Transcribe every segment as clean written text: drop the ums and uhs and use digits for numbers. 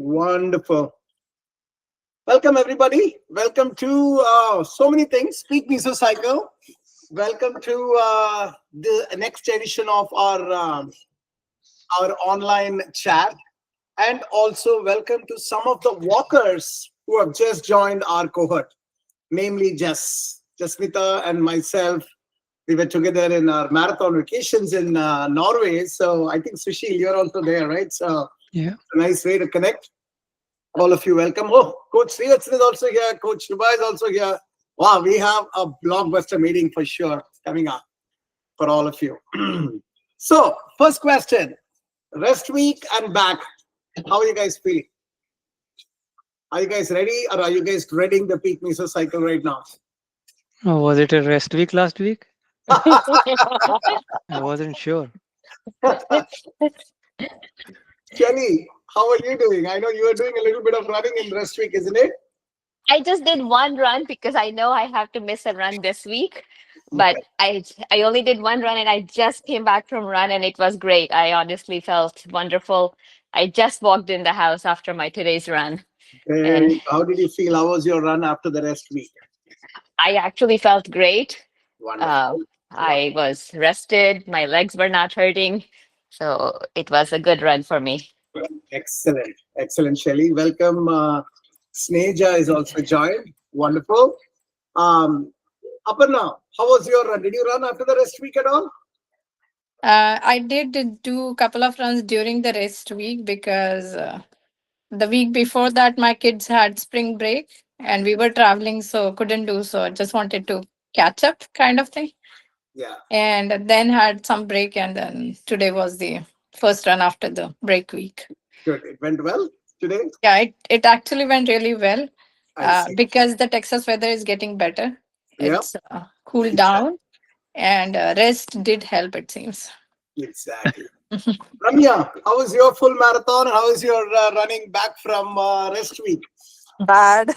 Wonderful. Welcome, everybody. Welcome to so many things. Speak Meso Cycle. Welcome to the next edition of our online chat. And also welcome to some of the walkers who have just joined our cohort, namely Jasmita and myself. We were together in our marathon vacations in Norway. So I think Sushil, you're also there, right? So Yeah. it's a nice way to connect. All of you, welcome. Oh, Coach Srivatsan is also here. Coach Shubha is also here. Wow, we have a blockbuster meeting for sure coming up for all of you. So, first question. Rest week and back. How are you guys feeling? Are you guys ready or are you guys dreading the peak meso cycle right now? Oh, was it a rest week last week? I wasn't sure. Kelly, how are you doing? I know you are doing a little bit of running in rest week, isn't it? I just did one run because I know I have to miss a run this week. But Okay. I only did one run and I just came back from run and it was great. I honestly felt wonderful. I just walked in the house after my today's run and And how did you feel? How was your run after the rest week? I actually felt great. Wonderful. Uh, I was rested, my legs were not hurting. So it was a good run for me. Excellent. Excellent, Shelly. Welcome. Sneja is also joined. Wonderful. Um, Aparna, how was your run? Did you run after the rest week at all? I did do a couple of runs during the rest week because the week before that my kids had spring break and we were traveling, so couldn't do so. I just wanted to catch up, kind of thing, Yeah, and then had some break, and then today was the first run after the break week. good. It went well today. Yeah, it actually went really well I see. because the Texas weather is getting better. Yeah, It's cooled down, and rest did help, it seems. exactly. Ramya, how was your full marathon? How is your running back from rest week? Bad.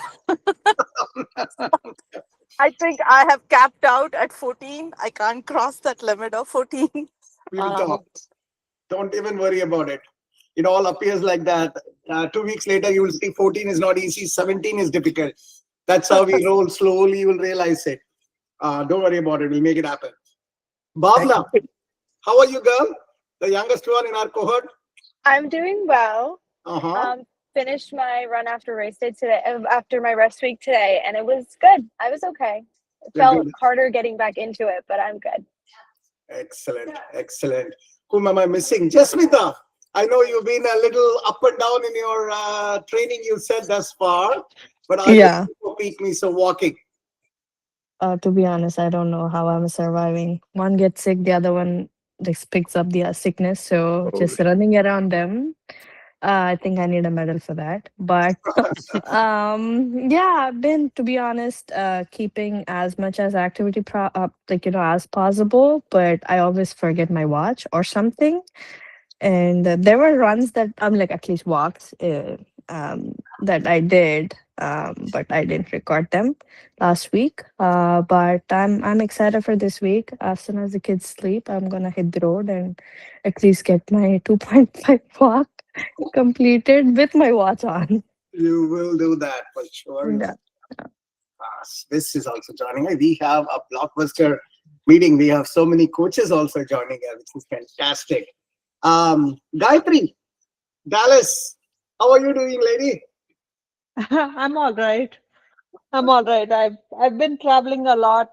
I think I have capped out at 14. I can't cross that limit of 14. We'll Um, talk. Don't even worry about it. It all appears like that. 2 weeks later, you will see 14 is not easy, 17 is difficult. That's how we roll. Slowly, you will realize it. Don't worry about it. We'll make it happen. Bhavna, how are you, girl? The youngest one in our cohort. I'm doing well. Uh-huh. Finished my run after race day today, after my rest week today, and it was good. I was okay. It You're felt good. harder getting back into it, but I'm good. Excellent. Excellent. Whom am I missing? Jasmita, I know you've been a little up and down in your training, you said thus far, but are you Yeah, for peak me? So walking. to be honest, I don't know how I'm surviving. One gets sick, the other one just picks up the sickness. So Oh, just running around them, I think I need a medal for that. But yeah, I've been, to be honest, keeping as much as activity as possible. But I always forget my watch or something. And there were runs that like at least walks that I did, but I didn't record them last week. But I'm excited for this week. As soon as the kids sleep, I'm gonna hit the road and at least get my 2.5 walk completed with my watch on. You will do that for sure. Yeah. This is also joining. We have a blockbuster meeting. We have so many coaches also joining us, which is fantastic. Gayatri, Dallas, how are you doing, lady? I'm all right. I'm all right. I've been traveling a lot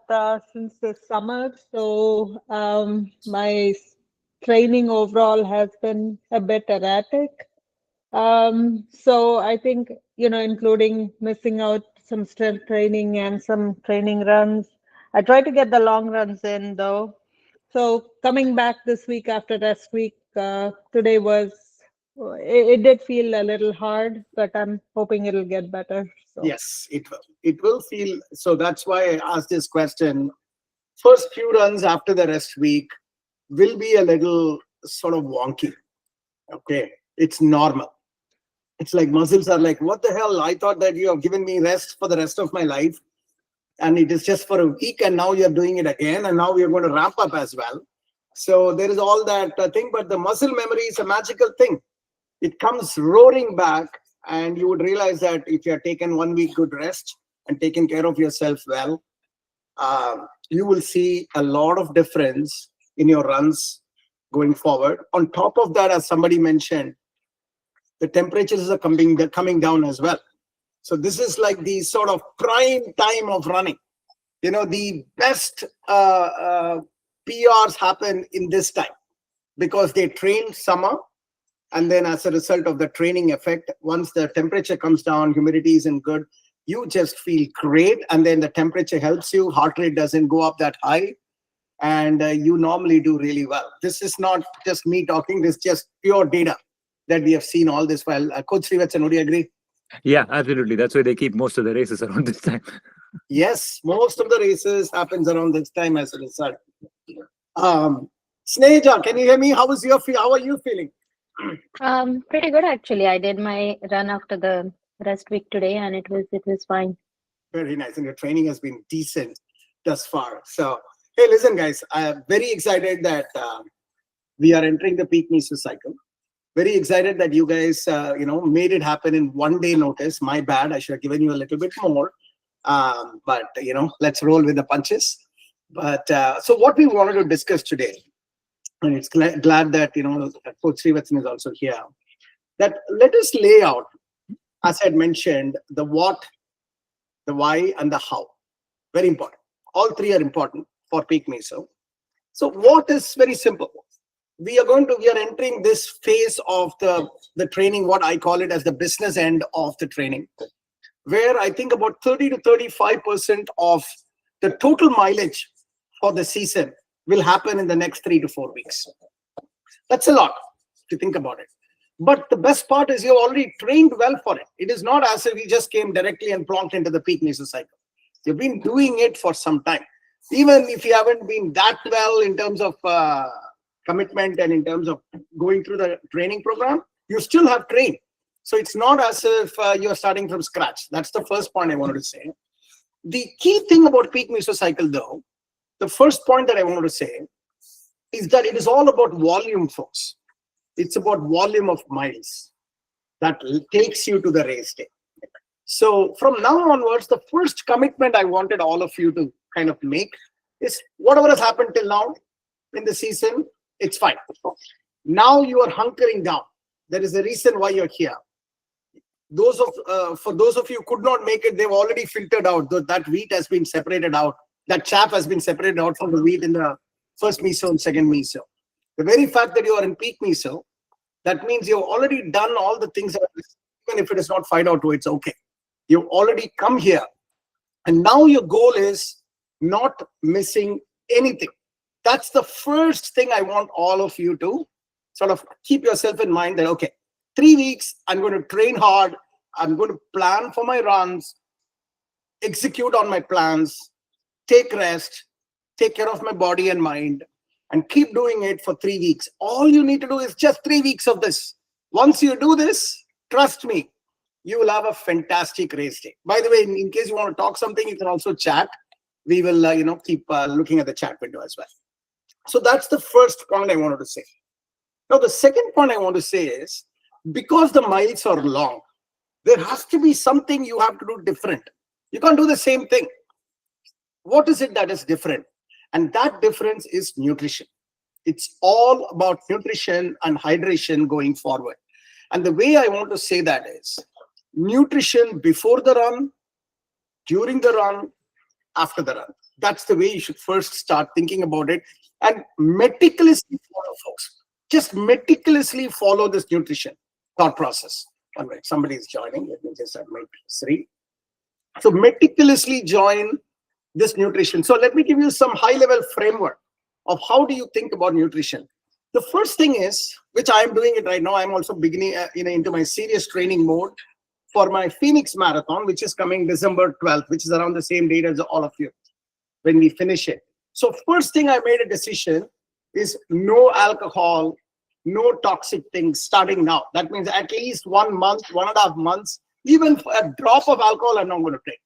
since the summer, so my training overall has been a bit erratic. So I think, including missing out some strength training and some training runs. I try to get the long runs in though. So coming back this week after rest week, today it did feel a little hard, but I'm hoping it'll get better. So Yes, it will. It will feel so. That's why I asked this question. First few runs after the rest week will be a little sort of wonky. Okay, it's normal. It's like muscles are like, what the hell? I thought that you have given me rest for the rest of my life, and it is just for a week, and now you're doing it again, and now we are going to ramp up as well. So there is all that thing, but the muscle memory is a magical thing. It comes roaring back, And you would realize that if you have taken 1 week good rest and taken care of yourself well, you will see a lot of difference in your runs going forward. On top of that, as somebody mentioned, the temperatures are coming down as well. So this is like the sort of prime time of running. You know, the best PRs happen in this time because they train summer, and then as a result of the training effect, once the temperature comes down, humidity isn't good, you just feel great, and then the temperature helps you, heart rate doesn't go up that high, and you normally do really well. This is not just me talking, this is just pure data that we have seen all this while. Coach Srivatsan, would you agree? Yeah, absolutely. That's why they keep most of the races around this time. Yes, most of the races happens around this time as a result. Sneha, can you hear me? How are you feeling? Pretty good actually. I did my run after the rest week today, and it was fine. Very nice, and your training has been decent thus far. So, hey, listen, guys, I am very excited that we are entering the peak Meso cycle. Very excited that you guys, made it happen in 1 day notice. My bad, I should have given you a little bit more. But let's roll with the punches. But so what we wanted to discuss today, and it's glad that Coach Srivatsan is also here, that let us lay out, as I had mentioned, the what, the why, and the how. Very important. All three are important for peak Meso. So what is very simple. We are entering this phase of the training, what I call it as the business end of the training, where I think about 30 to 35% of the total mileage for the season will happen in the next 3 to 4 weeks. That's a lot to think about it. But the best part is you've already trained well for it. It is not as if you just came directly and plonked into the peak Meso cycle. You've been doing it for some time. Even if you haven't been that well in terms of commitment and in terms of going through the training program, you still have trained. So it's not as if you're starting from scratch. That's the first point I wanted to say. The key thing about peak Meso cycle, though, the first point that I wanted to say is that it is all about volume, folks. It's about volume of miles that takes you to the race day. So from now onwards, the first commitment I wanted all of you to kind of make is whatever has happened till now in the season, it's fine. Now you are hunkering down. There is a reason why you're here. For those of you who could not make it, they've already filtered out. That wheat has been separated out. That chaff has been separated out from the wheat in the first Meso and second Meso. The very fact that you are in peak Meso, that means you've already done all the things, even if it is not 5.2, it's okay. You've already come here. And now your goal is not missing anything. That's the first thing I want all of you to sort of keep yourself in mind that, okay, 3 weeks, I'm going to train hard. I'm going to plan for my runs, execute on my plans, take rest, take care of my body and mind, and keep doing it for 3 weeks. All you need to do is just 3 weeks of this. Once you do this, trust me, you will have a fantastic race day. By the way, in case you want to talk something, you can also chat. We will, keep looking at the chat window as well. So that's the first point I wanted to say. Now, the second point I want to say is, because the miles are long, there has to be something you have to do different. You can't do the same thing. What is it that is different? And that difference is nutrition. It's all about nutrition and hydration going forward. And the way I want to say that is nutrition before the run, during the run, after the run. That's the way you should first start thinking about it and meticulously follow, folks. Just meticulously follow this nutrition thought process. All right, somebody is joining. Let me just admit Sri. So meticulously join this nutrition. So let me give you some high-level framework of how do you think about nutrition. The first thing is, which I am doing it right now, I'm also beginning into my serious training mode for my Phoenix Marathon, which is coming December 12th, which is around the same date as all of you when we finish it. So first thing I made a decision is no alcohol, no toxic things starting now. That means at least 1 month, 1.5 months, even a drop of alcohol I'm not going to take,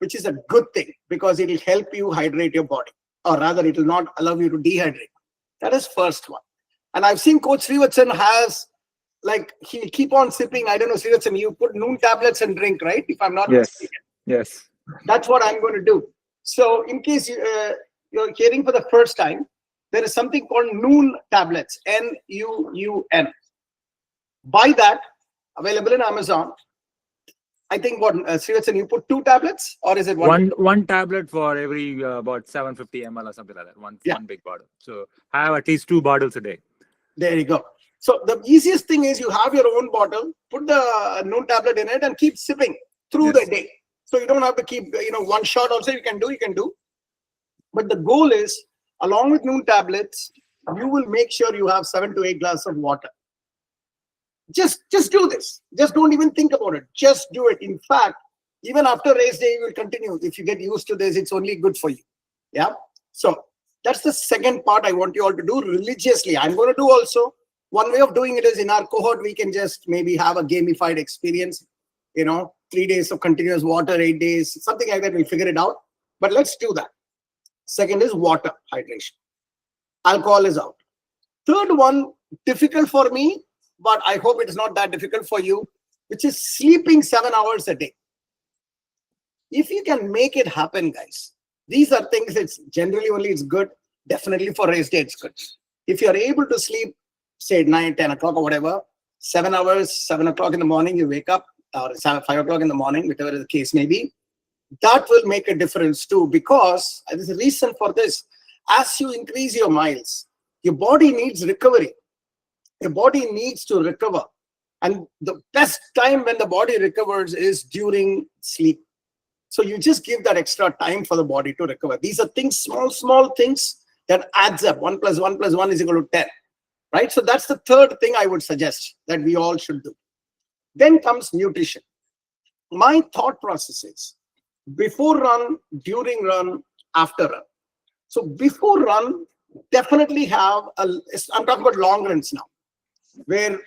which is a good thing because it will help you hydrate your body, or rather it will not allow you to dehydrate. That is first one. And I've seen Coach Srivatsan has like he'll keep on sipping. I don't know, Srivatsan, you put Nuun tablets and drink, right? If I'm not Yes. mistaken. Yes. That's what I'm going to do. So in case you're hearing for the first time, there is something called Nuun Tablets, Nuun. Buy that, available in Amazon. I think what, Srivatsan, you put 2 tablets, or is it One tablet for every about 750 ml or something like that. One big bottle. So I have at least 2 bottles a day. There you go. So the easiest thing is you have your own bottle, put the Nuun tablet in it and keep sipping through the day. So you don't have to keep, one shot also you can do. But the goal is, along with Nuun tablets, you will make sure you have 7 to 8 glasses of water. Just do this. Just don't even think about it. Just do it. In fact, even after race day, you will continue. If you get used to this, it's only good for you. Yeah. So that's the second part I want you all to do religiously. I'm going to do also. One way of doing it is in our cohort, we can just maybe have a gamified experience, 3 days of continuous water, 8 days, something like that. We'll figure it out. But let's do that. Second is water hydration. Alcohol is out. Third one, difficult for me, but I hope it is not that difficult for you, which is sleeping 7 hours a day. If you can make it happen, guys, these are things it's generally only it's good. Definitely for race day, it's good. If you're able to sleep, say 9, 10 o'clock or whatever, 7 hours, 7 o'clock in the morning, you wake up, or 5 o'clock in the morning, whichever the case may be, that will make a difference too, because there's a reason for this. As you increase your miles, your body needs recovery. Your body needs to recover. And the best time when the body recovers is during sleep. So you just give that extra time for the body to recover. These are things, small things that adds up. 1 + 1 + 1 is equal to 10. Right? So that's the third thing I would suggest that we all should do. Then comes nutrition. My thought process is before run, during run, after run. So before run, definitely have I'm talking about long runs now, where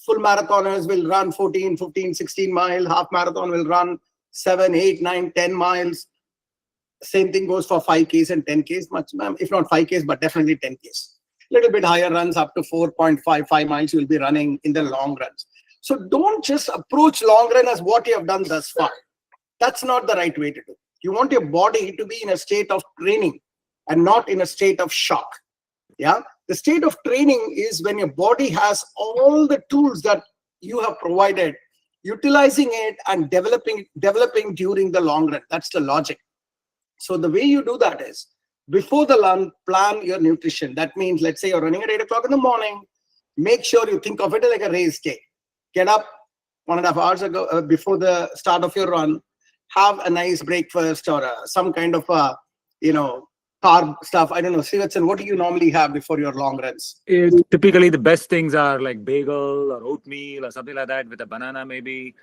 full marathoners will run 14, 15, 16 miles, half marathon will run 7, 8, 9, 10 miles. Same thing goes for 5Ks and 10Ks, much, if not 5Ks, but definitely 10Ks. Little bit higher runs up to 4.55 miles you will be running in the long runs. So don't just approach long run as what you have done thus far. That's not the right way to do. You want your body to be in a state of training and not in a state of shock. Yeah. The state of training is when your body has all the tools that you have provided, utilizing it and developing during the long run. That's the logic. So the way you do that is, before the run, plan your nutrition. That means, let's say you're running at 8 o'clock in the morning, make sure you think of it like a race day. Get up 1.5 hours ago, before the start of your run, have a nice breakfast or some kind of, carb stuff. I don't know, Srivatsan, what do you normally have before your long runs? Typically, the best things are like bagel or oatmeal or something like that with a banana maybe,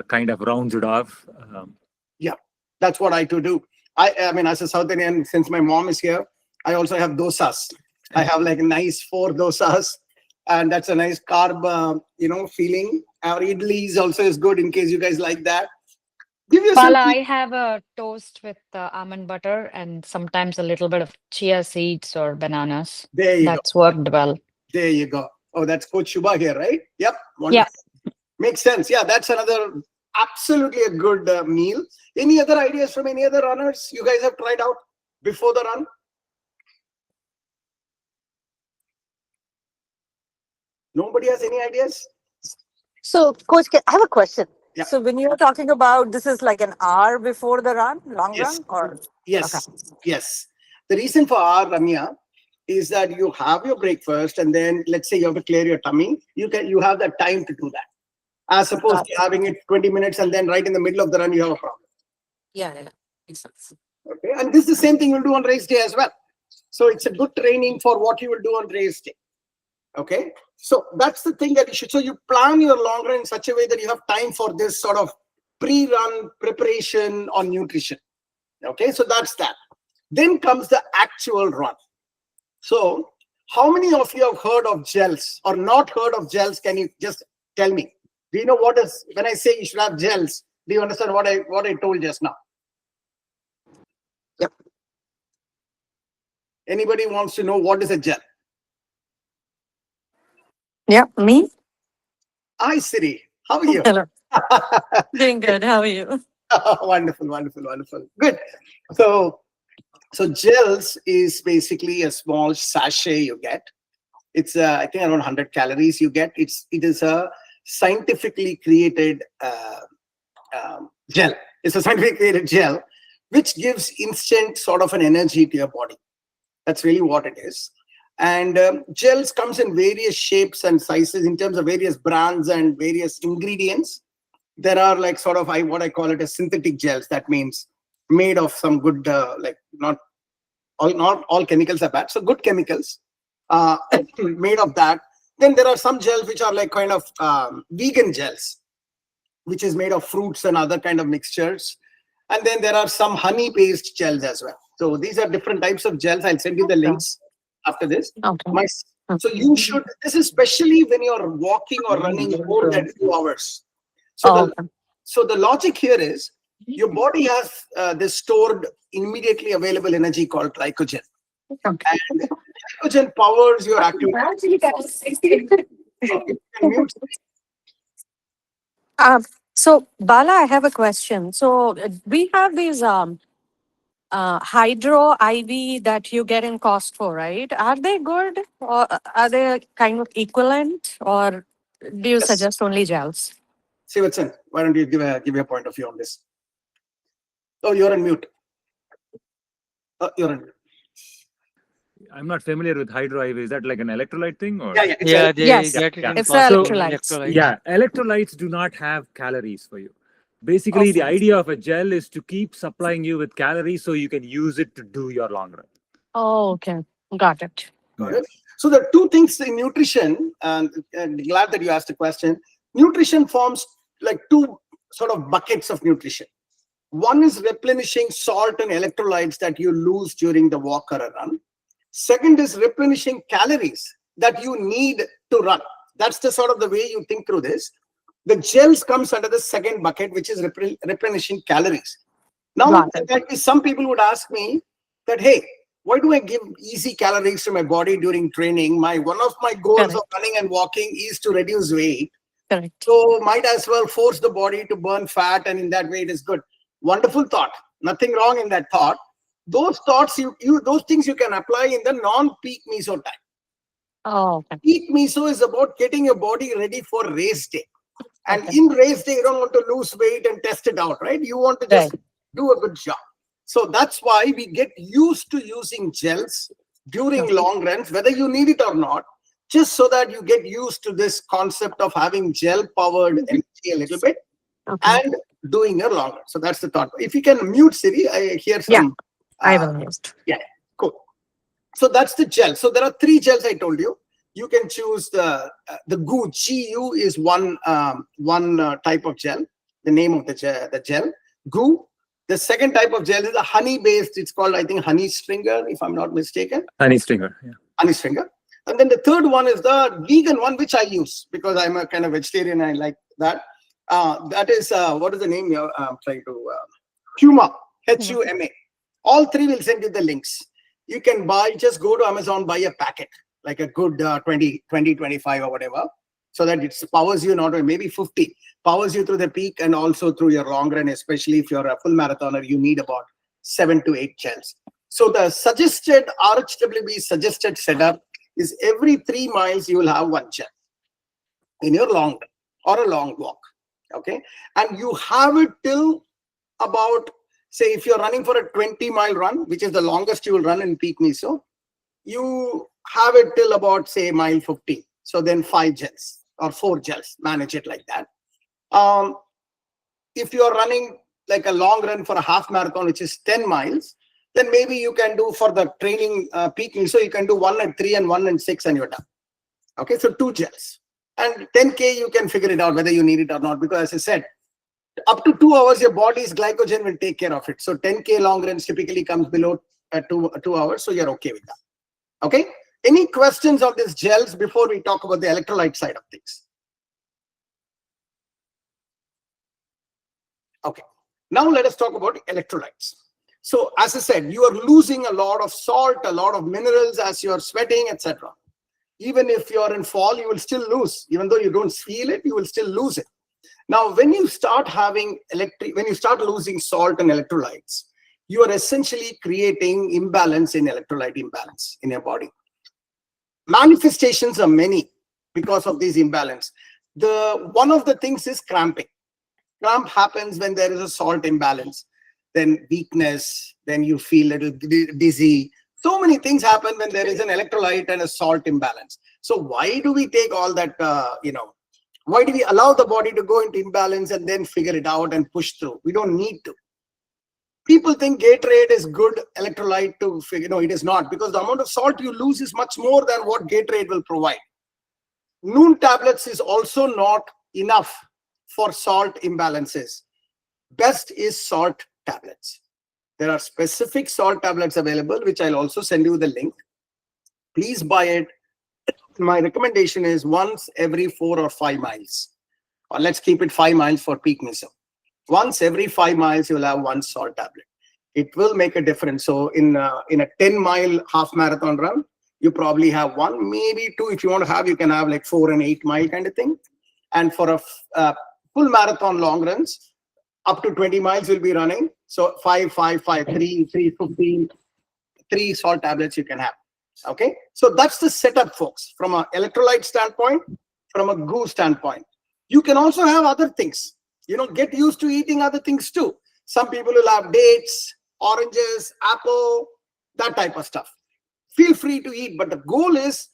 kind of rounds it off. Yeah, that's what I do. I mean, as a South Indian, since my mom is here, I also have dosas. I have like a nice 4 dosas, and that's a nice carb, feeling. Our idlis also is good in case you guys like that. Give yourself. Bala, I have a toast with almond butter and sometimes a little bit of chia seeds or bananas. There you That's worked well. There you go. Oh, that's Coach Shubha here, right? Yep. Yeah. Makes sense. Yeah, that's another absolutely a good meal. Any other ideas from any other runners you guys have tried out before the run? Nobody has any ideas? So, Coach, I have a question. Yeah. So, when you're talking about this is like an hour before the run, long Yes. run, or Yes. Okay. Yes. The reason for our Ramya is that you have your breakfast and then let's say you have to clear your tummy. You have that time to do that. As opposed to having it 20 minutes and then right in the middle of the run you have a problem. yeah, makes sense. Okay. And this is the same thing you'll do on race day as well. So it's a good training for what you will do on race day. Okay. So that's the thing that you should. So you plan your long run in such a way that you have time for this sort of pre-run preparation on nutrition. Okay. So that's that. Then comes the actual run. So how many of you have heard of gels or not heard of gels? Can you just tell me? Do you know what is, when I say you should have gels, do you understand what I told just now? Yep. Anybody wants to know what is a gel? Yeah, me? Hi, Siri. How are you? Hello. Doing good. How are you? Wonderful, wonderful, wonderful. Good. So gels is basically a small sachet you get. It's I think around 100 calories you get. It is a scientifically created gel. It's a scientifically created gel which gives instant sort of an energy to your body. That's really what it is. And gels comes in various shapes and sizes in terms of various brands and various ingredients. There are like sort of what I call it as synthetic gels. That means made of some good like not all chemicals are bad, so good chemicals made of that. Then there are some gels which are like kind of vegan gels, which is made of fruits and other kind of mixtures. And then there are some honey based gels as well. So these are different types of gels. I'll send you the links after this. Okay. So you should, this is especially when you're walking or running more than 2 hours. So the logic here is your body has this stored immediately available energy called glycogen. And glycogen powers your activity. So Bala, I have a question. So we have these hydro IV that you get in Costco, right? Are they good, or are they kind of equivalent, or do you suggest only gels? Sivatsan, why don't you give a point of view on this? Oh, you're on mute. You're on mute. I'm not familiar with hydro IV. Is that like an electrolyte thing? Or? Yeah, Yes, get it in it's Costco, electrolytes. Yeah, electrolytes do not have calories for you. Basically, the idea of a gel is to keep supplying you with calories so you can use it to do your long run. Oh, okay. Got it. Got it. So the two things in nutrition, and glad that you asked the question. Nutrition forms like two sort of buckets of nutrition. One is replenishing salt and electrolytes that you lose during the walk or a run. Second is replenishing calories that you need to run. That's the sort of the way you think through this. The gels comes under the second bucket, which is replenishing calories. Now, some people would ask me that, hey, why do I give easy calories to my body during training? One of my goals of running and walking is to reduce weight. Correct. So might as well force the body to burn fat, and in that way it is good. Wonderful thought. Nothing wrong in that thought. Those thoughts, those things you can apply in the non-peak meso time. Oh, okay. Peak meso is about getting your body ready for race day. And in race day, you don't want to lose weight and test it out, right? You want to just do a good job. So that's why we get used to using gels during long runs, whether you need it or not, just so that you get used to this concept of having gel-powered energy a little bit and doing your long run. So that's the thought. If you can mute Siri, I hear some. Yeah, I will mute. Yeah, cool. So that's the gel. So there are 3 gels I told you. You can choose the GU. GU is one type of gel. The name of the gel. GU. The second type of gel is a honey-based. It's called, I think, Honeystringer, if I'm not mistaken. Honeystringer, yeah. Honeystringer. And then the third one is the vegan one, which I use because I'm a kind of vegetarian. I like that. That is, what is the name here? I'm trying to, Huma, Huma. All 3 will send you the links. You can just go to Amazon, buy a packet, like a good 20, 25 or whatever, so that it powers you, not maybe 50, powers you through the peak and also through your long run, especially if you're a full marathoner, you need about 7 to 8 gels. So the suggested RHWB suggested setup is every 3 miles, you will have 1 gel in your long run or a long walk. Okay. And you have it till about, say, if you're running for a 20-mile run, which is the longest you will run in peak meso, you have it till about, say, mile 50. So then 5 gels or 4 gels, manage it like that. If you're running like a long run for a half marathon, which is 10 miles, then maybe you can do for the training peak meso, you can do 1 and 3 and 1 and 6 and you're done. Okay, so 2 gels. And 10K, you can figure it out whether you need it or not, because as I said, up to 2 hours, your body's glycogen will take care of it. So 10K long runs typically comes below 2 hours. So you're okay with that. Okay. Any questions on these gels before we talk about the electrolyte side of things? Okay. Now let us talk about electrolytes. So as I said, you are losing a lot of salt, a lot of minerals as you're sweating, etc. Even if you're in fall, you will still lose. Even though you don't feel it, you will still lose it. Now, when you start having when you start losing salt and electrolytes, you are essentially creating imbalance in electrolyte imbalance in your body. Manifestations are many because of this imbalance. One of the things is cramping. Cramp happens when there is a salt imbalance, then weakness, then you feel a little dizzy. So many things happen when there is an electrolyte and a salt imbalance. So why do we take all that, why do we allow the body to go into imbalance and then figure it out and push through? We don't need to. People think Gatorade is good electrolyte to figure. No, it is not, because the amount of salt you lose is much more than what Gatorade will provide. Nuun tablets is also not enough for salt imbalances. Best is salt tablets. There are specific salt tablets available, which I'll also send you the link. Please buy it. My recommendation is once every 4 or 5 miles. Or let's keep it 5 miles for peak Meso. Once every 5 miles, you'll have one salt tablet. It will make a difference. So in a 10-mile half marathon run, you probably have 1, maybe 2. If you want to have, you can have like 4 and 8 mile kind of thing. And for a full marathon long runs, up to 20 miles you'll be running. So 5, 5, 5, 3, 3, 15, 3 salt tablets you can have. Okay. So that's the setup, folks, from an electrolyte standpoint, from a goo standpoint. You can also have other things. Get used to eating other things too. Some people will have dates, oranges, apple, that type of stuff. Feel free to eat, but the goal is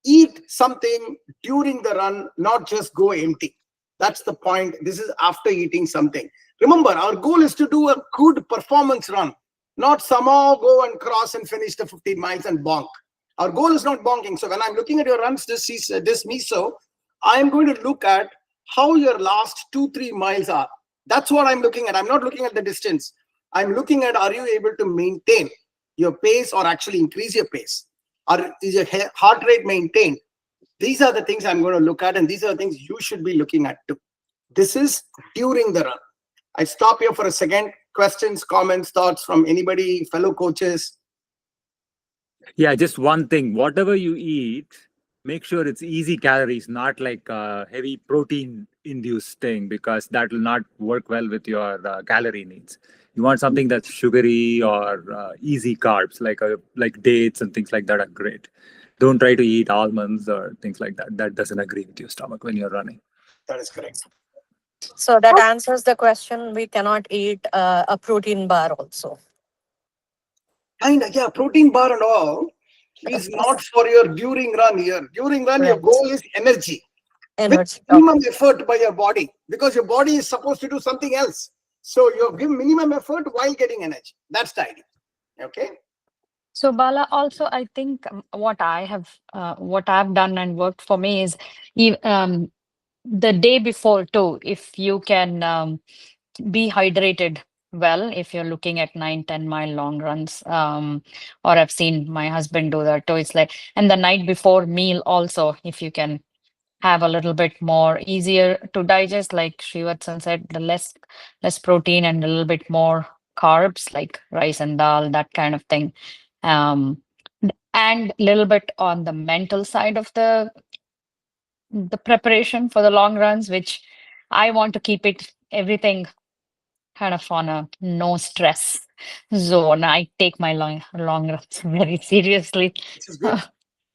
eat something during the run, not just go empty. That's the point. This is after eating something. Remember, our goal is to do a good performance run, not somehow go and cross and finish the 15 miles and bonk. Our goal is not bonking. So when I'm looking at your runs this Meso, I'm going to look at how your last 2-3 miles are. That's what I'm looking at. I'm not looking at the distance. I'm looking at, are you able to maintain your pace or actually increase your pace? Is your heart rate maintained? These are the things I'm going to look at, and these are the things you should be looking at too. This is during the run. I stop here for a second. Questions, comments, thoughts from anybody, fellow coaches? Yeah, just one thing. Whatever you eat, make sure it's easy calories, not like heavy protein-induced thing, because that will not work well with your calorie needs. You want something that's sugary or easy carbs, like dates and things like that are great. Don't try to eat almonds or things like that. That doesn't agree with your stomach when you're running. That is correct. So that answers the question. We cannot eat a protein bar also. And yeah, protein bar and all is not for your during run here. During run, your goal is energy. With minimum effort by your body, because your body is supposed to do something else. So you give minimum effort while getting energy. That's the idea. Okay. So Bala, also I think what I've done and worked for me is the day before too. If you can be hydrated well, if you're looking at 9-10 mile long runs, or I've seen my husband do that too. It's like, and the night before meal also, if you can have a little bit more easier to digest, like Srivatsan said, the less protein and a little bit more carbs, like rice and dal, that kind of thing. And a little bit on the mental side of the preparation for the long runs, which I want to keep everything kind of on a no stress zone. I take my long runs very seriously. This is good.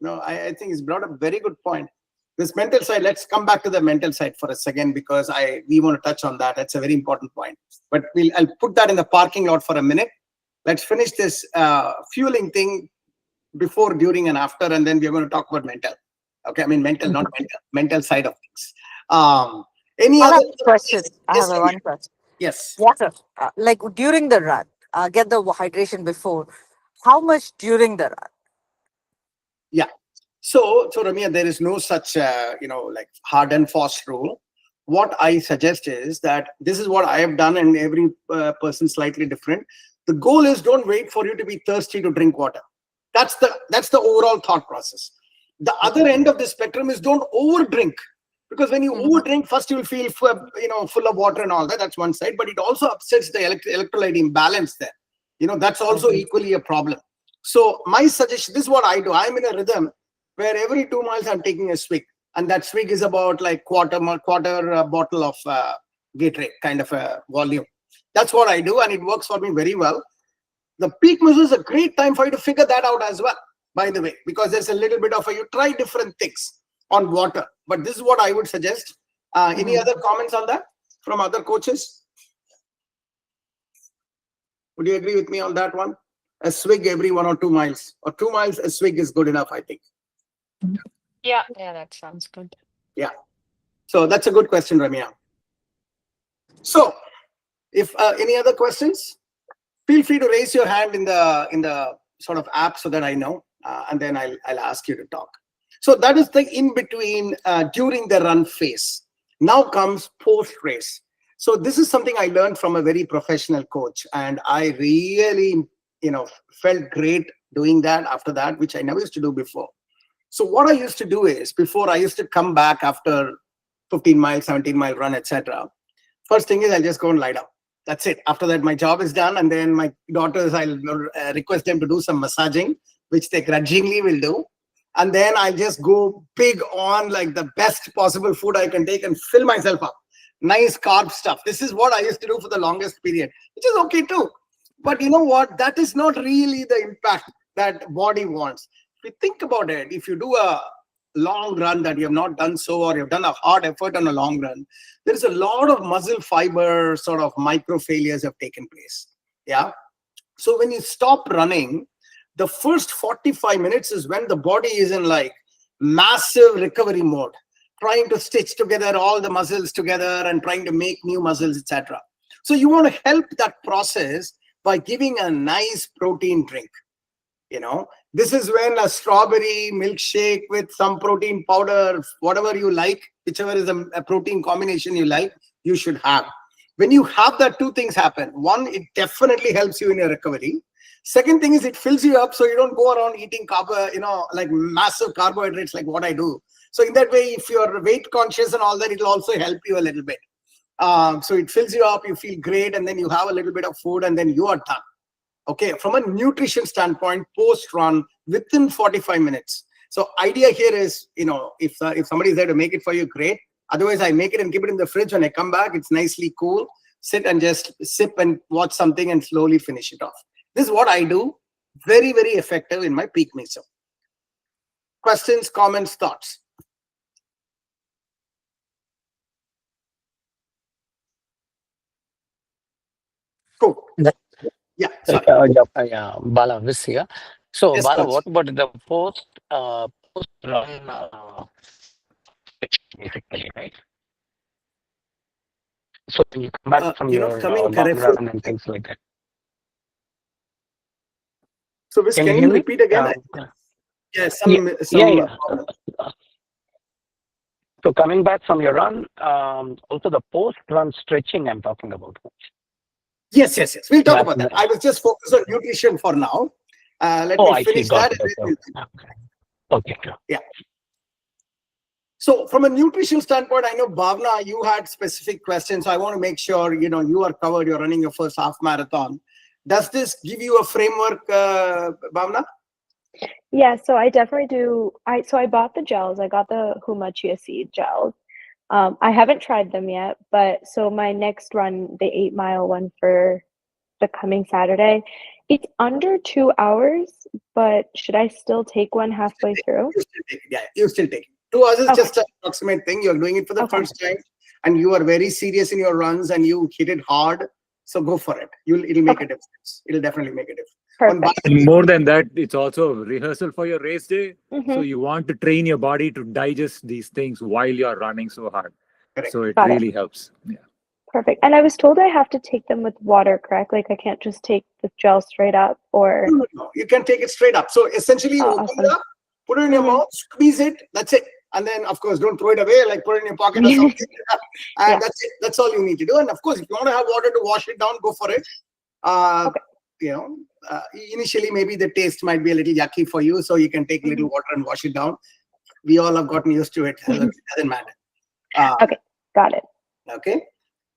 No, I think it's brought up a very good point. This mental side, let's come back to the mental side for a second, because we want to touch on that. That's a very important point. But I'll put that in the parking lot for a minute. Let's finish this fueling thing before, during, and after, and then we're going to talk about mental. Okay, I mean mental, not mental side of things. Any I other have a question? I Yes, have one question. Yes. Water, like during the run, get the hydration before. How much during the run? Yeah. So Ramya, there is no such like hard and fast rule. What I suggest is that this is what I have done, and every person slightly different. The goal is, don't wait for you to be thirsty to drink water. That's the overall thought process. The other end of the spectrum is, don't over drink, because when you over drink, first you will feel full of water and all that. That's one side, but it also upsets the electrolyte imbalance there. That's also equally a problem. So my suggestion, this is what I do. I'm in a rhythm. where every 2 miles I'm taking a swig, and that swig is about like quarter bottle of Gatorade kind of a volume. That's what I do, and it works for me very well. The peak Meso is a great time for you to figure that out as well, by the way, because there's a little bit of you try different things on water. But this is what I would suggest. Any other comments on that from other coaches? Would you agree with me on that one? A swig every 1 or 2 miles, or 2 miles, a swig is good enough, I think. Yeah, that sounds good. Yeah. So that's a good question, Ramya. So if any other questions, feel free to raise your hand in the sort of app so that I know, and then I'll ask you to talk. So that is the in between during the run phase. Now comes post race. So this is something I learned from a very professional coach, and I really, felt great doing that after that, which I never used to do before. So what I used to do is, before I used to come back after 15 miles, 17-mile run, etc. First thing is I'll just go and lie down. That's it. After that, my job is done, and then my daughters, I'll request them to do some massaging, which they grudgingly will do. And then I just go big on like the best possible food I can take and fill myself up. Nice carb stuff. This is what I used to do for the longest period, which is okay too. But you know what? That is not really the impact that body wants. If you think about it, if you do a long run that you have not done so, or you've done a hard effort on a long run, there is a lot of muscle fiber sort of micro failures have taken place. Yeah. So when you stop running, the first 45 minutes is when the body is in like massive recovery mode, trying to stitch together all the muscles together and trying to make new muscles, etc. So you want to help that process by giving a nice protein drink. This is when a strawberry milkshake with some protein powder, whatever you like, whichever is a protein combination you like, you should have. When you have that, two things happen. One, it definitely helps you in your recovery. Second thing is it fills you up so you don't go around eating like massive carbohydrates like what I do. So in that way, if you're weight conscious and all that, it'll also help you a little bit. So it fills you up, you feel great, and then you have a little bit of food, and then you are done. Okay, from a nutrition standpoint, post-run, within 45 minutes. So idea here is, if somebody is there to make it for you, great. Otherwise, I make it and keep it in the fridge. When I come back, it's nicely cool. Sit and just sip and watch something and slowly finish it off. This is what I do. Very, very effective in my peak Meso. Questions, comments, thoughts? Cool. Yeah. Bala, this here. So, Yes, Bala, coach. what about the post-run basically, right? So when you come back from your long run and things like that. So, can you repeat again? Yes. So coming back from your run, also the post-run stretching I'm talking about. Yes. We'll talk about that. I was just focused on nutrition for now. Let me finish that. Okay. Yeah. So from a nutrition standpoint, I know, Bhavna, you had specific questions. So I want to make sure, you are covered. You're running your first half marathon. Does this give you a framework, Bhavna? Yeah, so I definitely do. So I bought the gels. I got the Huma chia seed gels. I haven't tried them yet, but so my next run, the 8-mile one for the coming Saturday, it's under 2 hours, but should I still take one halfway through? You still take it. 2 hours is just an approximate thing. You're doing it for the first time, and you are very serious in your runs, and you hit it hard. So go for it. It'll make a difference. It'll definitely make a difference. And more than that, it's also rehearsal for your race day. So you want to train your body to digest these things while you're running so hard. Correct. So it really helps. Yeah. Perfect. And I was told I have to take them with water, correct? Like I can't just take the gel straight up, or no. You can take it straight up. So essentially, you open it up, put it in your mouth, squeeze it. That's it. And then, of course, don't throw it away, like put it in your pocket or something. And that's it. That's all you need to do. And of course, if you want to have water to wash it down, go for it. Initially, maybe the taste might be a little yucky for you, so you can take a little water and wash it down. We all have gotten used to it. It doesn't matter. Okay, got it. Okay.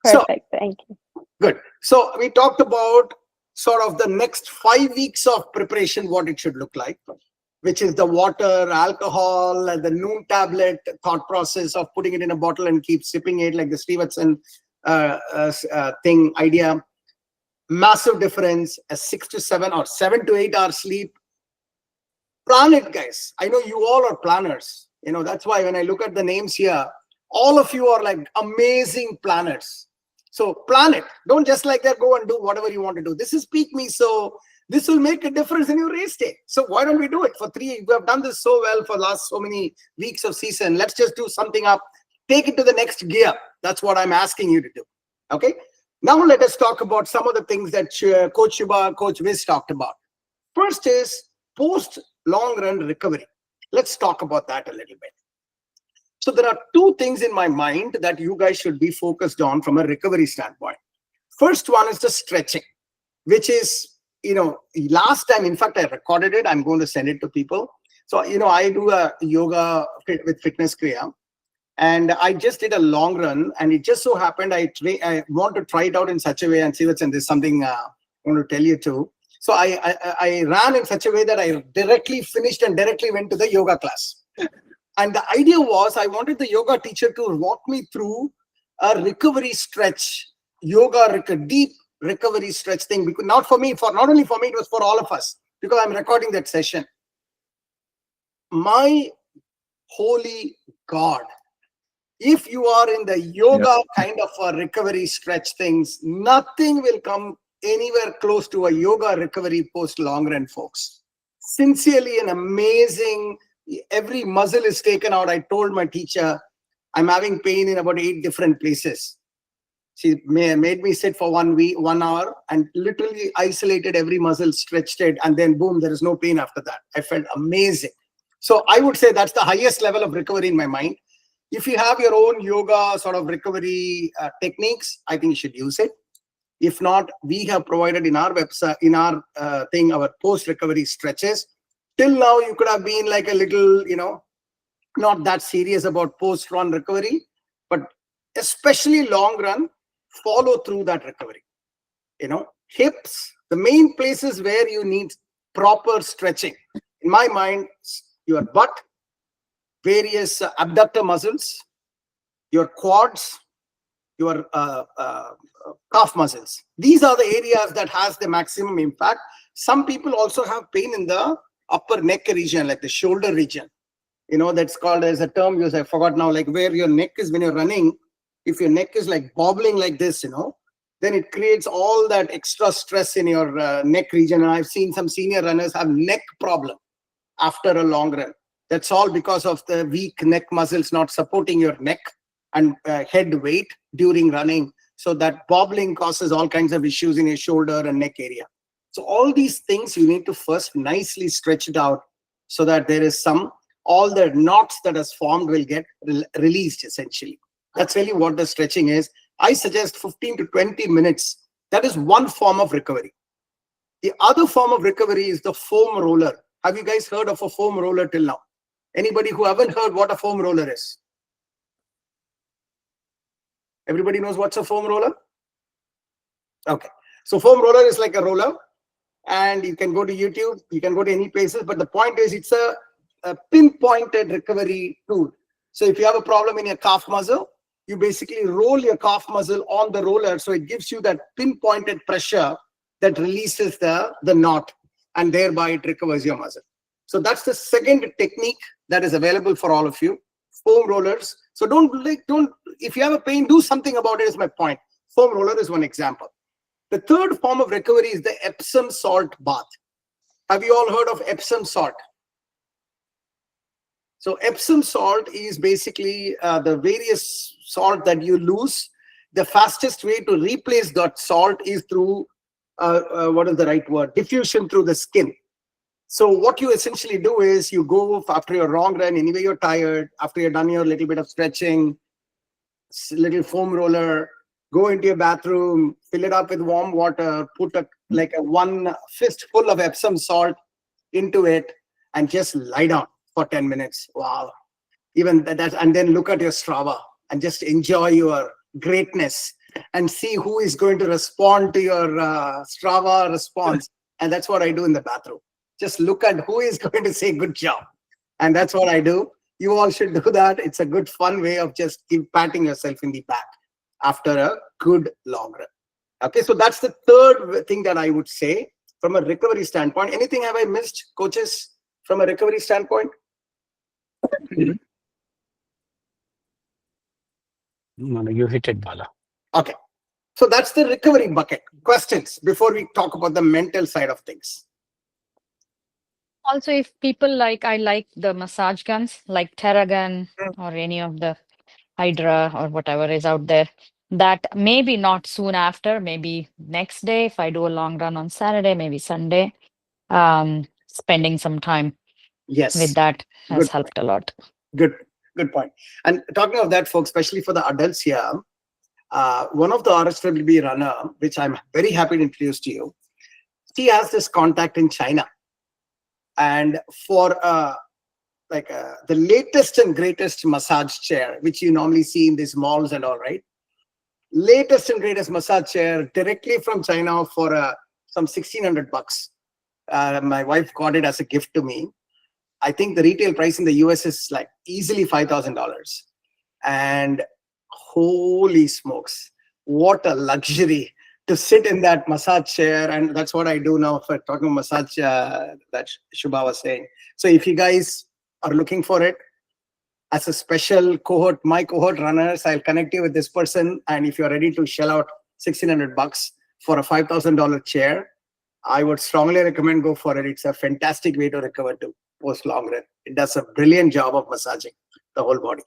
Perfect. Thank you. Good. So we talked about sort of the next 5 weeks of preparation, what it should look like. which is the water, alcohol, and the Nuun Tablet thought process of putting it in a bottle and keep sipping it, like the Stevenson idea. Massive difference. A 6 to 7 or 7 to 8 hours sleep. Plan it, guys. I know you all are planners. That's why when I look at the names here, all of you are like amazing planners. So plan it. Don't just like that go and do whatever you want to do. This is peak Meso. This will make a difference in your race day. So why don't we do it for 3? We have done this so well for last so many weeks of season. Let's just do something up. Take it to the next gear. That's what I'm asking you to do. Okay. Now let us talk about some of the things that Coach Shubha, Coach Viz talked about. First is post long run recovery. Let's talk about that a little bit. So there are 2 things in my mind that you guys should be focused on from a recovery standpoint. First one is the stretching, which is, last time, in fact, I recorded it. I'm going to send it to people. So, I do a yoga with Fitness Kriya, and I just did a long run, and it just so happened I want to try it out in such a way and see what's in this. Something I want to tell you too. So I ran in such a way that I directly finished and directly went to the yoga class. And the idea was I wanted the yoga teacher to walk me through a recovery stretch, deep recovery stretch thing. Because not only for me, it was for all of us, because I'm recording that session. My holy God, if you are in the yoga kind of a recovery stretch things, nothing will come anywhere close to a yoga recovery post long run, folks. Sincerely an amazing, every muscle is taken out. I told my teacher, I'm having pain in about 8 different places. She made me sit for 1 hour and literally isolated every muscle, stretched it, and then boom, there is no pain after that. I felt amazing. So I would say that's the highest level of recovery in my mind. If you have your own yoga sort of recovery techniques, I think you should use it. If not, we have provided in our website, in our thing, our post-recovery stretches. Till now, you could have been like a little, not that serious about post-run recovery, but especially long run, follow through that recovery. Hips, the main places where you need proper stretching. In my mind, your butt, various abductor muscles, your quads, your calf muscles. These are the areas that has the maximum impact. Some people also have pain in the upper neck region, like the shoulder region. That's called, as a term used, I forgot now, like where your neck is when you're running. If your neck is like bobbling like this, then it creates all that extra stress in your neck region. And I've seen some senior runners have neck problem after a long run. That's all because of the weak neck muscles not supporting your neck and head weight during running. So that bobbling causes all kinds of issues in your shoulder and neck area. So all these things you need to first nicely stretch it out so that there is all the knots that has formed will get released essentially. That's really what the stretching is. I suggest 15 to 20 minutes. That is one form of recovery. The other form of recovery is the foam roller. Have you guys heard of a foam roller till now? Anybody who haven't heard what a foam roller is? Everybody knows what's a foam roller? Okay. So foam roller is like a roller, and you can go to YouTube, you can go to any places, but the point is it's a pinpointed recovery tool. So if you have a problem in your calf muscle, you basically roll your calf muscle on the roller, so it gives you that pinpointed pressure that releases the knot, and thereby it recovers your muscle. So that's the second technique that is available for all of you. Foam rollers. So if you have a pain, do something about it is my point. Foam roller is one example. The third form of recovery is the Epsom salt bath. Have you all heard of Epsom salt? So Epsom salt is basically the various salt that you lose. The fastest way to replace that salt is through, what is the right word? Diffusion through the skin. So what you essentially do is you go after your long run, anyway you're tired, after you're done your little bit of stretching, little foam roller, go into your bathroom, fill it up with warm water, put a 1 fistful of Epsom salt into it, and just lie down for 10 minutes. Wow. Even that, and then look at your Strava and just enjoy your greatness and see who is going to respond to your Strava response. And that's what I do in the bathroom. just look at who is going to say good job. And that's what I do. You all should do that. It's a good, fun way of just keep patting yourself in the back after a good long run. Okay, so that's the third thing that I would say from a recovery standpoint. Anything have I missed, coaches, from a recovery standpoint? No, you hit it, Bala. Okay, so that's the recovery bucket. Questions before we talk about the mental side of things? Also, if people like, I like the massage guns like Terragun or any of the Hydra or whatever is out there. That maybe not soon after, maybe next day if I do a long run on Saturday, maybe Sunday. Spending some time Yes, with that has good helped a lot. Good point. And talking of that, folks, especially for the adults here, one of the RSWB runner, which I'm very happy to introduce to you, she has this contact in China. And for the latest and greatest massage chair, which you normally see in these malls and all, right? Latest and greatest massage chair directly from China for some $1,600. My wife got it as a gift to me. I think the retail price in the US is like easily $5,000. And holy smokes, what a luxury to sit in that massage chair. And that's what I do now for talking massage that Shubha was saying. So if you guys are looking for it as a special cohort, my cohort runners, I'll connect you with this person. And if you're ready to shell out $1,600 for a $5,000 chair, I would strongly recommend go for it. It's a fantastic way to recover to post long run. It does a brilliant job of massaging the whole body.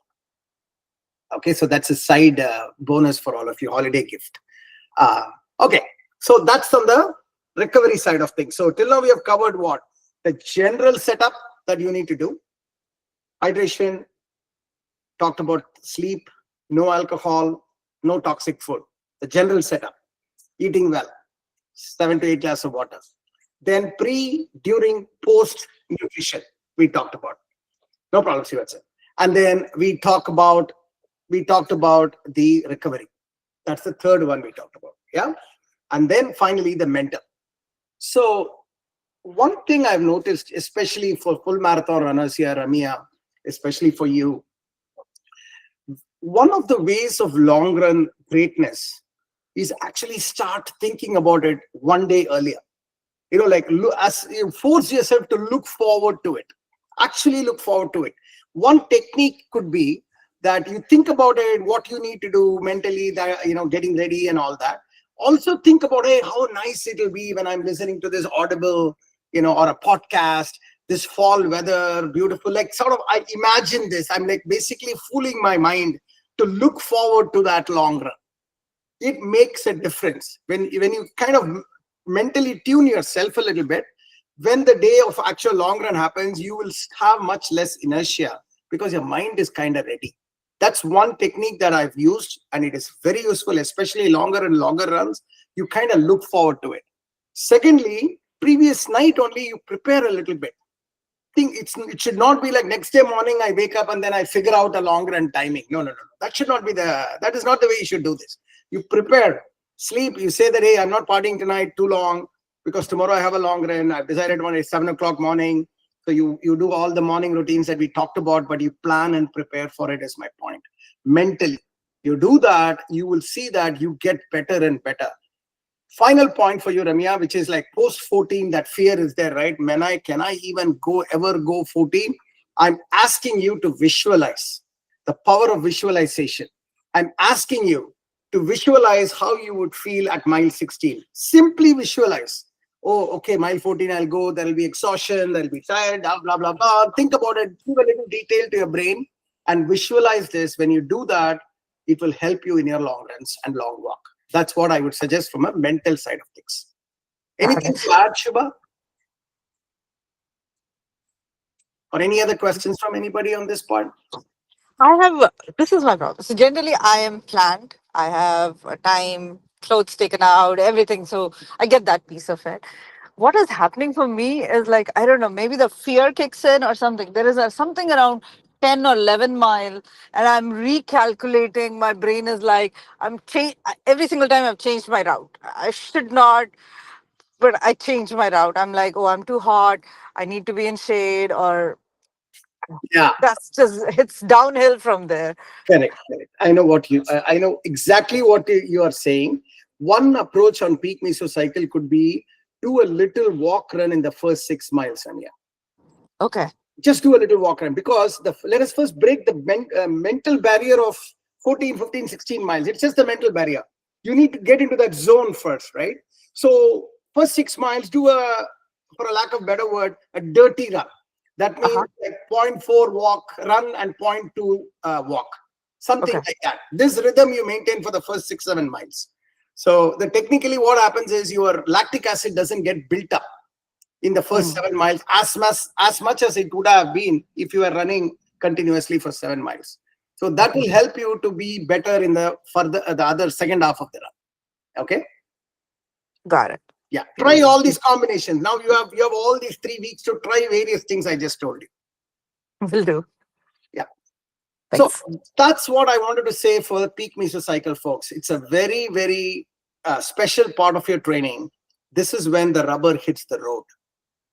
Okay, so that's a side bonus for all of you, holiday gift. Okay, so that's on the recovery side of things. So till now we have covered what? The general setup that you need to do. Hydration, talked about sleep, no alcohol, no toxic food. The general setup. Eating well, 7 to 8 glasses of water. Then pre, during, post nutrition, we talked about. No problem, Sivatsan. And then we talked about the recovery. That's the third one we talked about. Yeah. And then finally the mental. So one thing I've noticed, especially for full marathon runners here, Ramya, especially for you, one of the ways of long run greatness is actually start thinking about it one day earlier. You know, like as you force yourself to look forward to it. Actually look forward to it. One technique could be that you think about it, what you need to do mentally, that, you know, getting ready and all that. Also think about, hey, how nice it will be when I'm listening to this Audible, you know, or a podcast, this fall weather, beautiful, like sort of, I imagine this. I'm like basically fooling my mind to look forward to that long run. It makes a difference when you kind of mentally tune yourself a little bit. When the day of actual long run happens, you will have much less inertia because your mind is kind of ready. That's one technique that I've used, and it is very useful, especially longer and longer runs. You kind of look forward to it. Secondly, previous night only you prepare a little bit. It should not be like next day morning I wake up and then I figure out a long run timing. No. That should not be that is not the way you should do this. You prepare, sleep, you say that, hey, I'm not partying tonight too long because tomorrow I have a long run. I've decided one is 7 o'clock morning. So you do all the morning routines that we talked about, but you plan and prepare for it is my point. Mentally, you do that, you will see that you get better and better. Final point for you, Ramya, which is like post 14, that fear is there, right? Can I even ever go 14? I'm asking you to visualize the power of visualization. I'm asking you to visualize how you would feel at mile 16. Simply visualize. Oh, okay, mile 14, I'll go. There'll be exhaustion. There'll be tired, blah, blah, blah. Think about it. Give a little detail to your brain and visualize this. When you do that, it will help you in your long runs and long walk. That's what I would suggest from a mental side of things. Anything to add, Shubha? Or any other questions from anybody on this point? This is my problem. So generally I am planned. I have a time, clothes taken out, everything. So I get that piece of it. What is happening for me is like, I don't know, maybe the fear kicks in or something. There is something around 10 or 11 mile and I'm recalculating. My brain is like, every single time I've changed my route. I should not but I changed my route. I'm like, oh, I'm too hot. I need to be in shade, or Yeah, that's just it's downhill from there. correct, correct. I know what you. I know exactly what you are saying. One approach on peak mesocycle could be do a little walk run in the first 6 miles, Anya. Okay. Just do a little walk run, because let us first break the mental barrier of 14, 15, 16 miles. It's just the mental barrier. You need to get into that zone first, right? So first 6 miles, do a, for a lack of better word, a dirty run. That means like 0.4 walk, run, and 0.2 walk, something Okay. like that. This rhythm you maintain for the first 6, 7 miles. So technically what happens is your lactic acid doesn't get built up in the first 7 miles as much as it would have been if you were running continuously for 7 miles. So that will help you to be better in the other second half of the run. Okay. Got it. Yeah. Try all these combinations. Now you have all these 3 weeks to try various things I just told you. Will do. Yeah. Thanks. So that's what I wanted to say for the peak mesocycle, folks. It's a very, very special part of your training. This is when the rubber hits the road.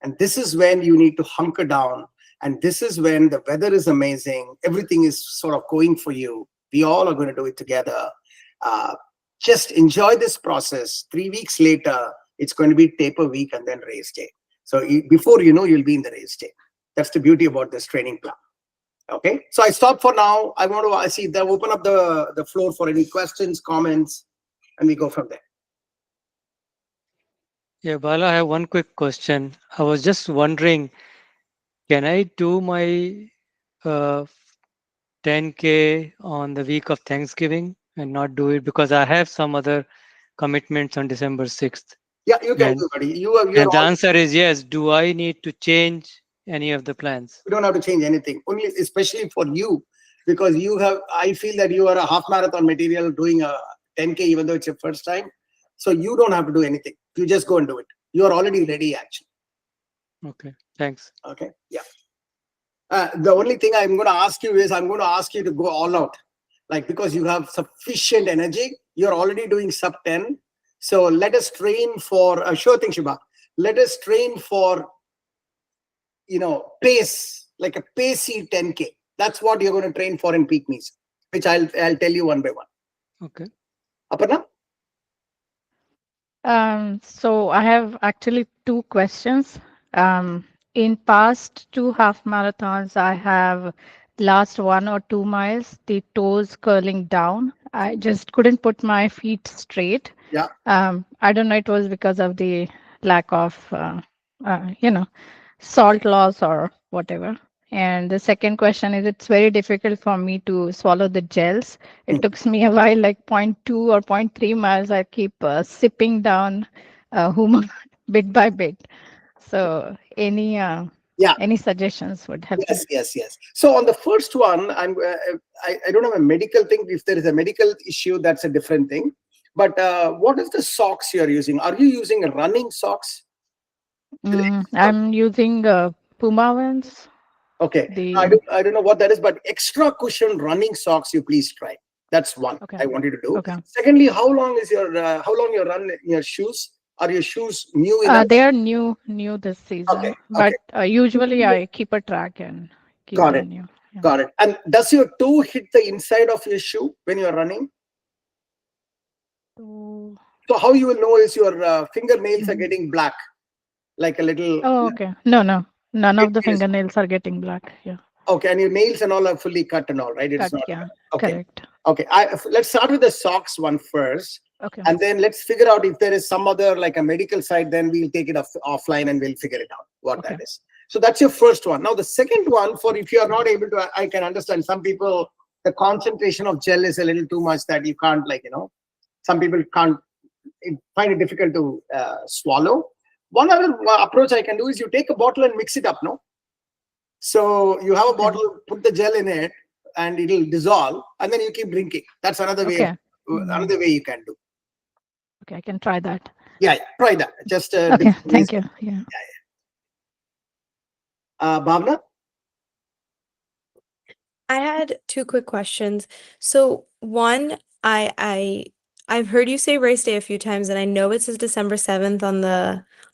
And this is when you need to hunker down. And this is when the weather is amazing. Everything is sort of going for you. We all are going to do it together. Just enjoy this process. 3 weeks later, it's going to be taper week and then race day. So before you know, you'll be in the race day. That's the beauty about this training plan. Okay. So I stop for now. I want to see them open up the floor for any questions, comments, and we go from there. Yeah, Bala, I have one quick question. I was just wondering, can I do my 10K on the week of Thanksgiving and not do it because I have some other commitments on December 6th? Yeah, you can And, do, buddy. And the answer is yes. Do I need to change any of the plans? You don't have to change anything, only especially for you, because I feel that you are a half marathon material doing a 10K, even though it's your first time. So you don't have to do anything. You just go and do it. You are already ready, actually. Okay, thanks. Okay, yeah. The only thing I'm going to ask you is I'm going to ask you to go all out, like, because you have sufficient energy. You're already doing sub 10. So let us train for sure thing, Shubha. Let us train for, pace, like a pacey 10K. That's what you're going to train for in peak meets, which I'll tell you one by one. Okay. Aparna? So I have actually 2 questions. In past 2 half marathons, I have last 1 or 2 miles, the toes curling down. I just couldn't put my feet straight. Yeah. I don't know, it was because of the lack of, salt loss or whatever. And the second question is, it's very difficult for me to swallow the gels. It took me a while, like 0.2 or 0.3 miles. I keep sipping down Huma bit by bit. So any suggestions would help. Yes. So on the first one, I don't have a medical thing. If there is a medical issue, that's a different thing. But what is the socks you're using? Are you using running socks? I'm using Puma ones. Okay. I don't know what that is, but extra cushion running socks, you please try. That's one I want you to do. Okay. Secondly, how long you run in your shoes? Are your shoes new enough? They are new this season. But usually I keep a track and keep them new. Yeah. Got it. And does your toe hit the inside of your shoe when you're running? So how you will know is your fingernails are getting black, like a little. Oh, okay. No. None of the fingernails are getting black. Yeah. Okay, and your nails and all are fully cut and all, right? It's not. Yeah. Okay. Correct. Okay. Let's start with the socks one first. Okay. And then let's figure out if there is some other, like a medical side, then we'll take it offline and we'll figure it out what that is. So that's your first one. Now the second one, for if you are not able to, I can understand some people, the concentration of gel is a little too much that you can't, some people can't find it difficult to swallow. One other approach I can do is you take a bottle and mix it up, no? So you have a bottle, put the gel in it, and it'll dissolve, and then you keep drinking. That's another way. Another way you can do. Okay, I can try that. Yeah, try that. Just okay. Thank you. Yeah. Bhavna? I had 2 quick questions. So one, I've heard you say race day a few times, and I know it says December 7th on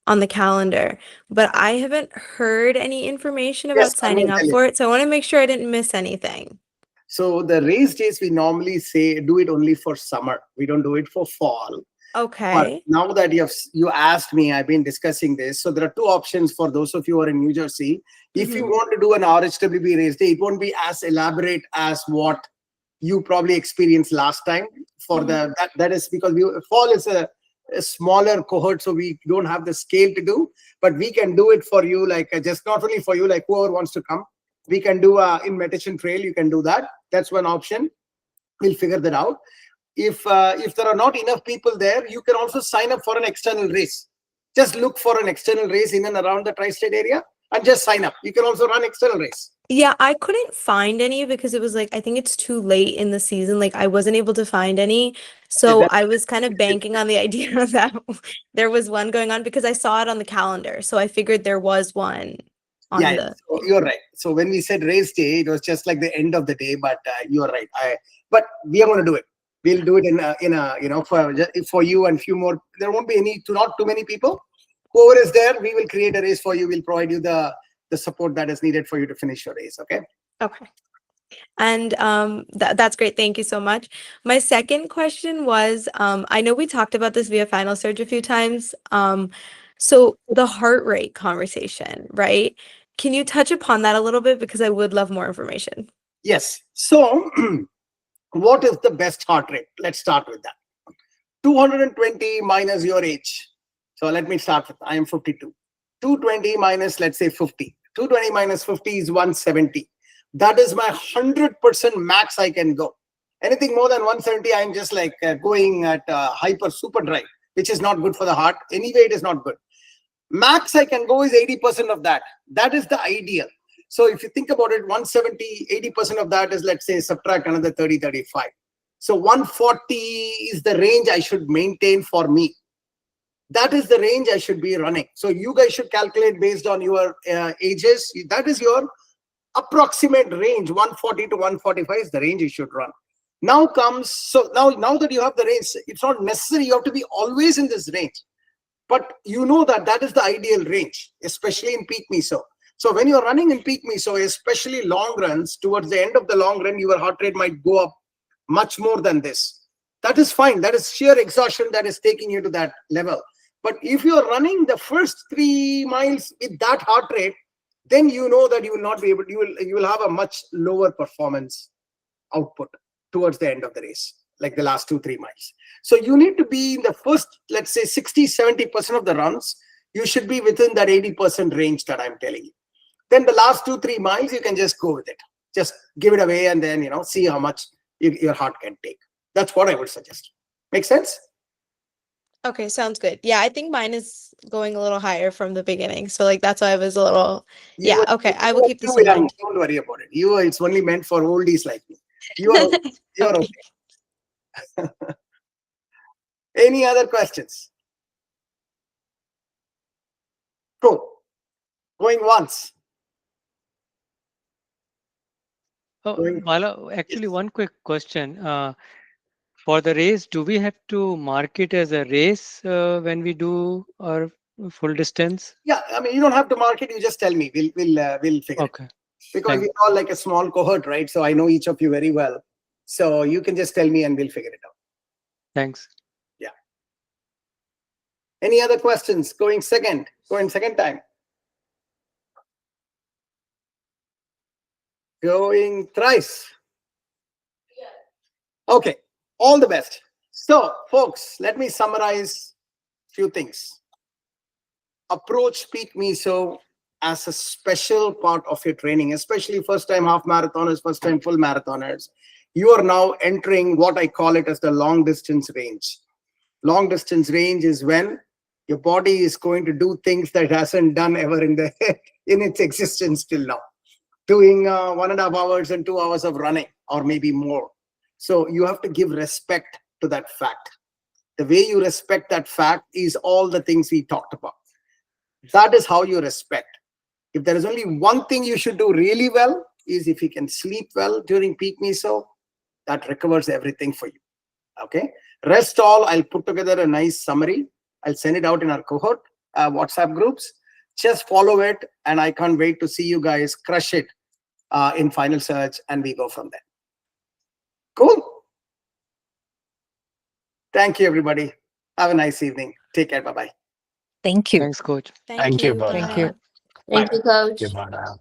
on the calendar, but I haven't heard any information Yes, about I'm signing gonna up tell you. for it. So I want to make sure I didn't miss anything. So the race days, we normally say do it only for summer. We don't do it for fall. But Okay. now that you asked me, I've been discussing this. So there are two options for those of you who are in New Jersey. If you Mhm. want to do an RHWB race day, it won't be as elaborate as what you probably experienced last time. For the that is because fall is a smaller cohort, so we don't have the scale to do. But we can do it for you, like just not only for you, like whoever wants to come. We can do in meditation trail. You can do that. That's one option. We'll figure that out. If there are not enough people there, you can also sign up for an external race. Just look for an external race in and around the tri-state area and just sign up. You can also run external race. Yeah, I couldn't find any because it was like, I think it's too late in the season. Like I wasn't able to find any. So That- I was kind of banking on the idea that there was one going on because I saw it on the calendar. So I figured there was one on yeah, the so you're right. So when we said race day, it was just like the end of the day, but you're right. But we are going to do it. We'll do it in a for you and few more. There won't be not too many people. Whoever is there, we will create a race for you. We'll provide you the support that is needed for you to finish your race. Okay. Okay. And that's great. Thank you so much. My second question was, I know we talked about this via Final Surge a few times. So the heart rate conversation, right? Can you touch upon that a little bit? Because I would love more information. Yes. So what is the best heart rate? Let's start with that. 220 minus your age. So let me start with, I am 52. 220 minus, let's say 50. 220 minus 50 is 170. That is my 100% max I can go. Anything more than 170, I'm just like going at hyper super drive, which is not good for the heart. Anyway, it is not good. Max I can go is 80% of that. That is the ideal. So if you think about it, 170, 80% of that is, let's say, subtract another 30, 35. So 140 is the range I should maintain for me. That is the range I should be running. So you guys should calculate based on your ages. That is your approximate range. 140 to 145 is the range you should run. Now comes, so now that you have the range, it's not necessary you have to be always in this range. But you know that is the ideal range, especially in peak meso. So when you're running in peak meso, especially long runs, towards the end of the long run, your heart rate might go up much more than this. That is fine. That is sheer exhaustion that is taking you to that level. But if you're running the first 3 miles with that heart rate, then you know that you will not be able, you will have a much lower performance output towards the end of the race, like the last 2-3 miles. So you need to be in the first, let's say 60-70% of the runs, you should be within that 80% range that I'm telling you. Then the last 2-3 miles, you can just go with it. Just give it away and then, see how much your heart can take. That's what I would suggest. Make sense? Okay, sounds good. Yeah, I think mine is going a little higher from the beginning. So like that's why I was a little, yeah, okay. I will keep this in mind. Don't worry about it. It's only meant for oldies like me. You're okay. Any other questions? Cool. Going once. Oh, Bala, actually, one quick question. For the race, do we have to mark it as a race when we do our full distance? Yeah, I mean, you don't have to mark it. You just tell me. We'll figure Okay. it. Because Thanks. we're all like a small cohort, right? So I know each of you very well. So you can just tell me and we'll figure it out. Thanks. Yeah. Any other questions? Going second time. Going thrice. Okay. All the best. So, folks, let me summarize a few things. Approach peak meso as a special part of your training, especially first-time half marathoners, first-time full marathoners. You are now entering what I call it as the long-distance range. Long-distance range is when your body is going to do things that it hasn't done ever in its existence till now. Doing 1.5 hours and 2 hours of running, or maybe more. So you have to give respect to that fact. The way you respect that fact is all the things we talked about. That is how you respect. If there is only one thing you should do really well, is if you can sleep well during peak meso, that recovers everything for you. Okay. Rest all, I'll put together a nice summary. I'll send it out in our cohort. WhatsApp groups. Just follow it, and I can't wait to see you guys crush it in Final Search, and we go from there. Cool. Thank you, everybody. Have a nice evening. Take care. Bye-bye. Thank you. Thanks, coach. Thank you, Bye. Thank you. Thank you, coach. Bala.